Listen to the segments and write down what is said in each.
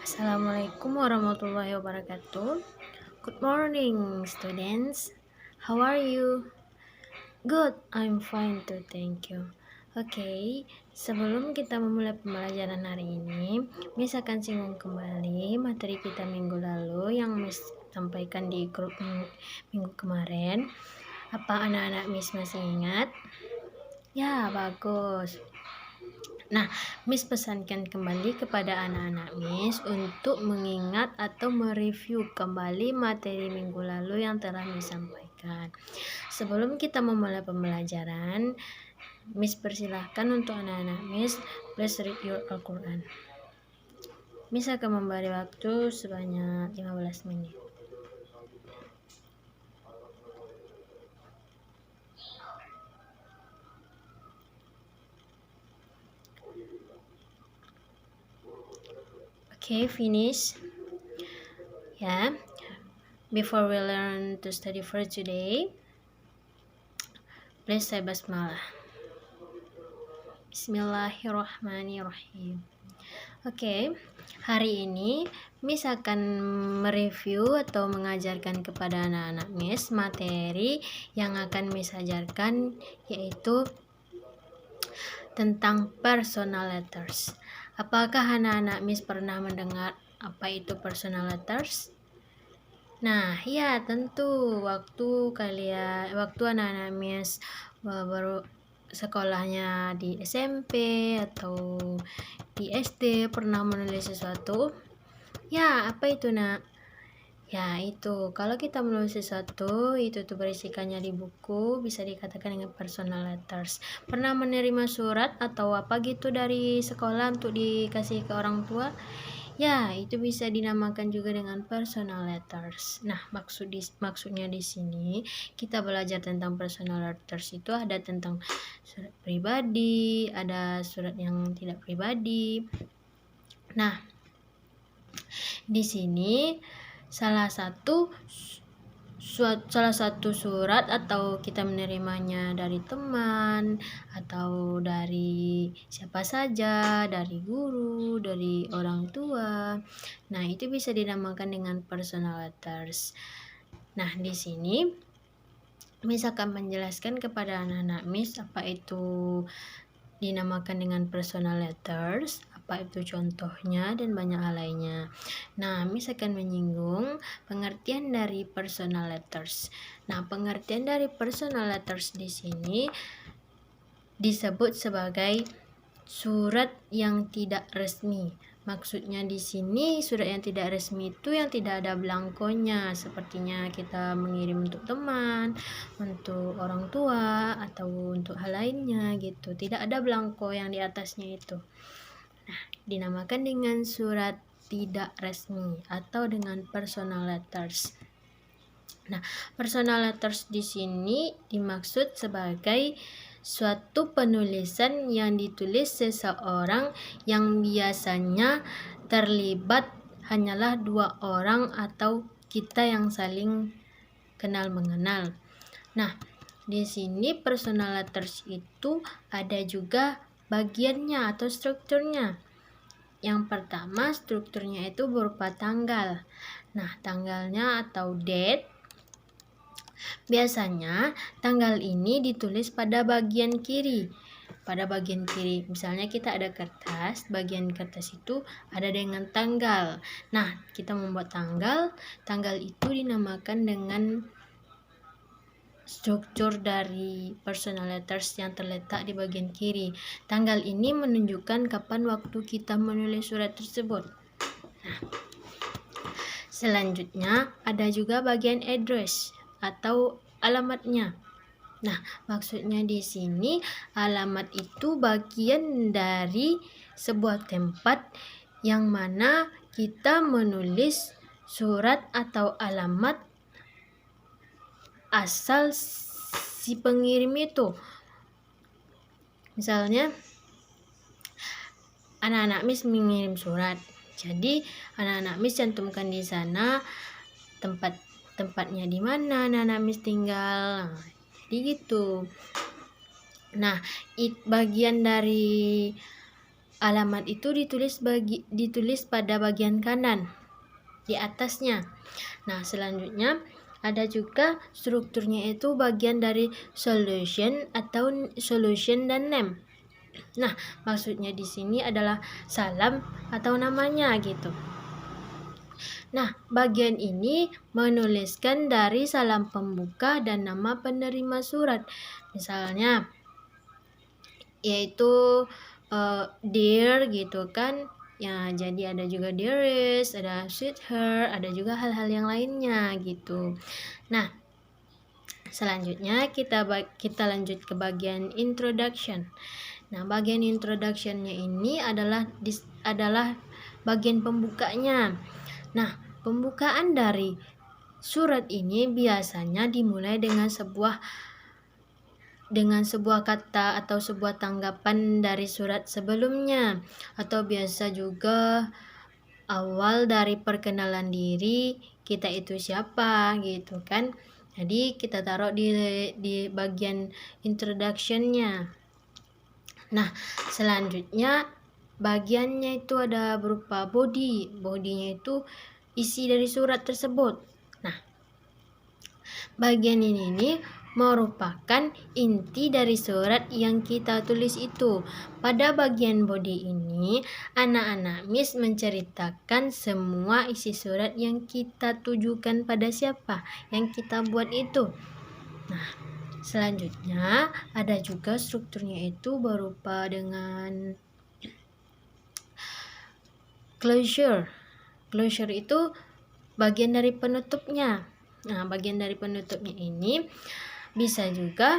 Assalamualaikum warahmatullahi wabarakatuh. Good morning, students. How are you? Good, I'm fine too, thank you. Oke, sebelum kita memulai pembelajaran hari ini, Miss akan singgung kembali materi kita minggu lalu yang Miss sampaikan di grup minggu kemarin. Apa anak-anak Miss masih ingat? Ya, bagus. Nah, Miss pesankan kembali kepada anak-anak Miss untuk mengingat atau mereview kembali materi minggu lalu yang telah Miss sampaikan. Sebelum kita memulai pembelajaran, Miss persilahkan untuk anak-anak Miss, please read your Al-Quran. Miss akan memberi waktu sebanyak 15 menit. Okay, finish. Yeah. Before we learn to study for today, please say basmalah. Bismillahirrahmanirrahim. Oke, hari ini Miss akan mereview atau mengajarkan kepada anak-anak Miss materi yang akan Miss ajarkan, yaitu tentang personal letters. Apakah anak-anak Miss pernah mendengar apa itu personal letters? Nah, ya tentu waktu anak-anak Miss baru sekolahnya di SMP atau di SD pernah menulis sesuatu. Ya, apa itu, Nak? Ya, itu. Kalau kita menulis sesuatu, itu tuh berisikannya di buku, bisa dikatakan dengan personal letters. Pernah menerima surat atau apa gitu dari sekolah untuk dikasih ke orang tua? Ya, itu bisa dinamakan juga dengan personal letters. Nah, maksudnya di sini kita belajar tentang personal letters itu ada tentang surat pribadi, ada surat yang tidak pribadi. Nah, di sini salah satu surat atau kita menerimanya dari teman atau dari siapa saja, dari guru, dari orang tua. Nah, itu bisa dinamakan dengan personal letters. Nah, di sini Miss akan menjelaskan kepada anak-anak Miss apa itu dinamakan dengan personal letters, apa itu contohnya, dan banyak hal lainnya. Nah, Miss akan menyinggung pengertian dari personal letters. Nah, pengertian dari personal letters di sini disebut sebagai surat yang tidak resmi. Maksudnya di sini surat yang tidak resmi itu yang tidak ada belangkonya, sepertinya kita mengirim untuk teman, untuk orang tua, atau untuk hal lainnya gitu. Tidak ada belangko yang di atasnya itu. Nah, dinamakan dengan surat tidak resmi atau dengan personal letters. Nah, personal letters di sini dimaksud sebagai suatu penulisan yang ditulis seseorang yang biasanya terlibat hanyalah dua orang atau kita yang saling kenal mengenal. Nah, di sini personal letters itu ada juga bagiannya atau strukturnya. Yang pertama, strukturnya itu berupa tanggal. Nah, tanggalnya atau date. Biasanya tanggal ini ditulis pada bagian kiri. Misalnya kita ada kertas, bagian kertas itu ada dengan tanggal. Nah, kita membuat tanggal itu dinamakan dengan struktur dari personal letters yang terletak di bagian kiri. Tanggal ini menunjukkan kapan waktu kita menulis surat tersebut. Nah, selanjutnya ada juga bagian address atau alamatnya. Nah, maksudnya di sini alamat itu bagian dari sebuah tempat yang mana kita menulis surat atau alamat asal si pengirim itu. Misalnya anak-anak Miss mengirim surat. Jadi anak-anak Miss cantumkan di sana tempatnya di mana anak-anak Miss tinggal. Jadi gitu. Nah, bagian dari alamat itu ditulis pada bagian kanan di atasnya. Nah, selanjutnya ada juga strukturnya itu bagian dari solution atau solution dan name. Nah, maksudnya di sini adalah salam atau namanya gitu. Nah, bagian ini menuliskan dari salam pembuka dan nama penerima surat. Misalnya yaitu dear gitu kan. Ya, jadi ada juga dearest, ada sweetheart, ada juga hal-hal yang lainnya gitu. Nah, selanjutnya kita lanjut ke bagian introduction. Nah, bagian introductionnya ini adalah bagian pembukanya. Nah, pembukaan dari surat ini biasanya dimulai dengan sebuah kata atau sebuah tanggapan dari surat sebelumnya, atau biasa juga awal dari perkenalan diri kita itu siapa gitu kan. Jadi kita taruh di bagian introductionnya. Nah, selanjutnya bagiannya itu ada berupa bodinya itu isi dari surat tersebut. Nah, bagian ini merupakan inti dari surat yang kita tulis itu. Pada bagian body ini, anak-anak Miss menceritakan semua isi surat yang kita tujukan pada siapa, yang kita buat itu. Nah, selanjutnya ada juga strukturnya itu berupa dengan closure. Closure itu bagian dari penutupnya. Nah, bagian dari penutupnya ini bisa juga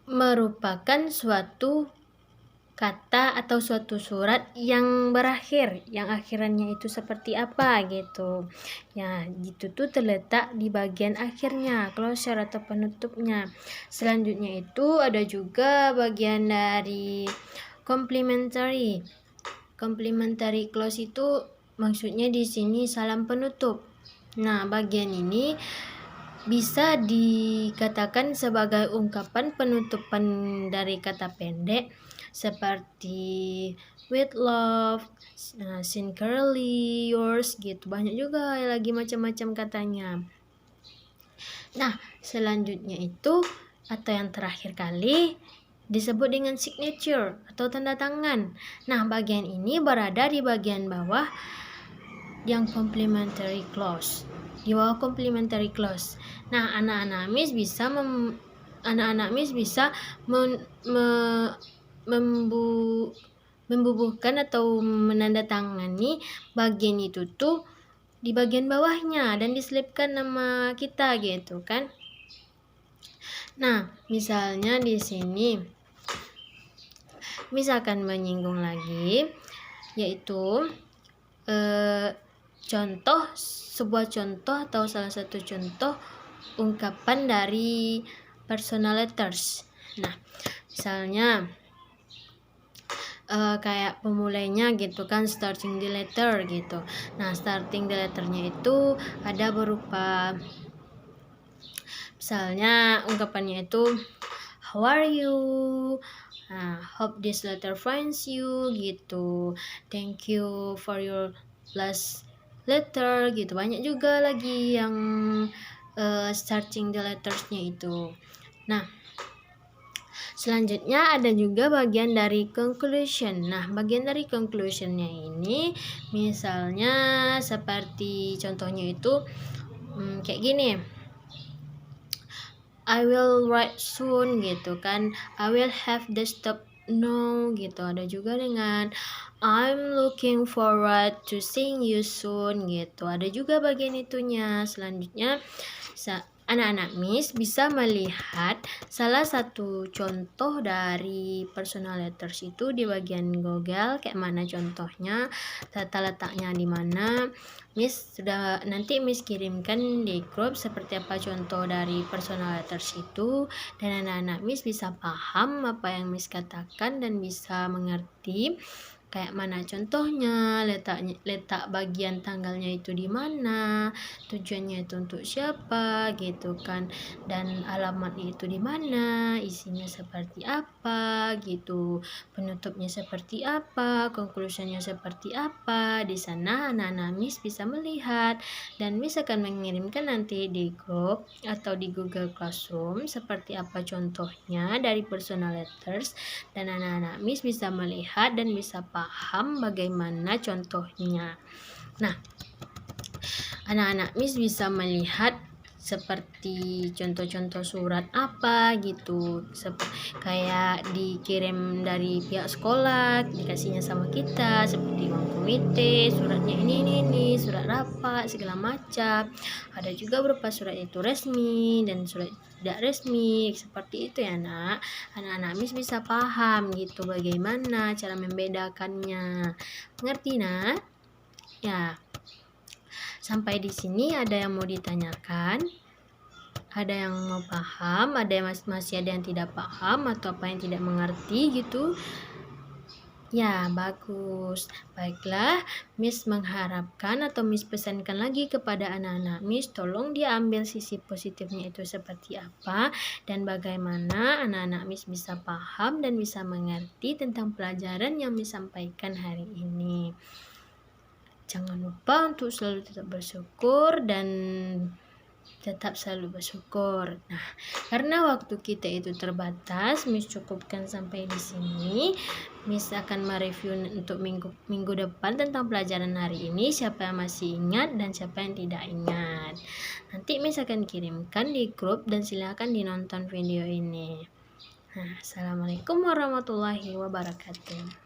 merupakan suatu kata atau suatu surat yang berakhir, yang akhirannya itu seperti apa gitu. Ya, itu tuh terletak di bagian akhirnya, closure atau penutupnya. Selanjutnya itu ada juga bagian dari complimentary. Complimentary clause itu maksudnya di sini salam penutup. Nah, bagian ini bisa dikatakan sebagai ungkapan penutupan dari kata pendek seperti with love, sincerely yours gitu. Banyak juga lagi macam-macam katanya. Nah, selanjutnya itu atau yang terakhir kali disebut dengan signature atau tanda tangan. Nah, bagian ini berada di bagian bawah yang complimentary clause. Di bawah complimentary clause. Nah, anak-anak Miss bisa membubuhkan atau menandatangani bagian itu tuh di bagian bawahnya dan diselipkan nama kita gitu kan. Nah, misalnya di sini misalkan menyinggung lagi yaitu sebuah contoh atau salah satu contoh ungkapan dari personal letters. Nah, misalnya kayak pemulainya gitu kan, starting the letter gitu. Nah, starting the letternya itu ada berupa misalnya ungkapannya itu how are you, hope this letter finds you gitu, thank you for your last letter gitu. Banyak juga lagi yang starting the lettersnya itu. Nah, selanjutnya ada juga bagian dari conclusion. Nah, bagian dari conclusionnya ini misalnya seperti contohnya itu kayak gini, I will write soon gitu kan, I will have the stop now gitu. Ada juga dengan I'm looking forward to seeing you soon gitu. Ada juga bagian itunya. Selanjutnya anak-anak Miss bisa melihat salah satu contoh dari personal letters itu di bagian Google, kayak mana contohnya, tata letaknya di mana. Miss nanti Miss kirimkan di grup seperti apa contoh dari personal letters itu, dan anak-anak Miss bisa paham apa yang Miss katakan dan bisa mengerti kayak mana contohnya, letak bagian tanggalnya itu di mana, tujuannya itu untuk siapa gitu kan, dan alamatnya itu di mana, isinya seperti apa gitu, penutupnya seperti apa, konklusinya seperti apa. Di sana anak-anak Miss bisa melihat, dan Miss akan mengirimkan nanti di grup atau di Google Classroom seperti apa contohnya dari personal letters, dan anak-anak Miss bisa melihat dan bisa paham bagaimana contohnya. Nah, anak-anak Miss bisa melihat seperti contoh-contoh surat apa gitu, kayak dikirim dari pihak sekolah, dikasihnya sama kita, seperti uang komite, suratnya ini, surat rapat, segala macam. Ada juga beberapa surat itu resmi dan surat tidak resmi, seperti itu ya nak. Anak-anak Miss bisa paham gitu bagaimana cara membedakannya. Ngerti nak? Ya. Sampai di sini ada yang mau ditanyakan? Ada yang mau paham? Ada yang masih ada yang tidak paham atau apa yang tidak mengerti gitu? Ya, bagus. Baiklah, Miss mengharapkan atau Miss pesankan lagi kepada anak-anak Miss, tolong dia ambil sisi positifnya itu seperti apa dan bagaimana anak-anak Miss bisa paham dan bisa mengerti tentang pelajaran yang Miss sampaikan hari ini. Jangan lupa untuk selalu tetap bersyukur dan tetap selalu bersyukur. Nah, karena waktu kita itu terbatas, Miss cukupkan sampai di sini. Miss akan mereview untuk minggu depan tentang pelajaran hari ini, siapa yang masih ingat dan siapa yang tidak ingat. Nanti Miss akan kirimkan di grup dan silakan dinonton video ini. Nah, assalamualaikum warahmatullahi wabarakatuh.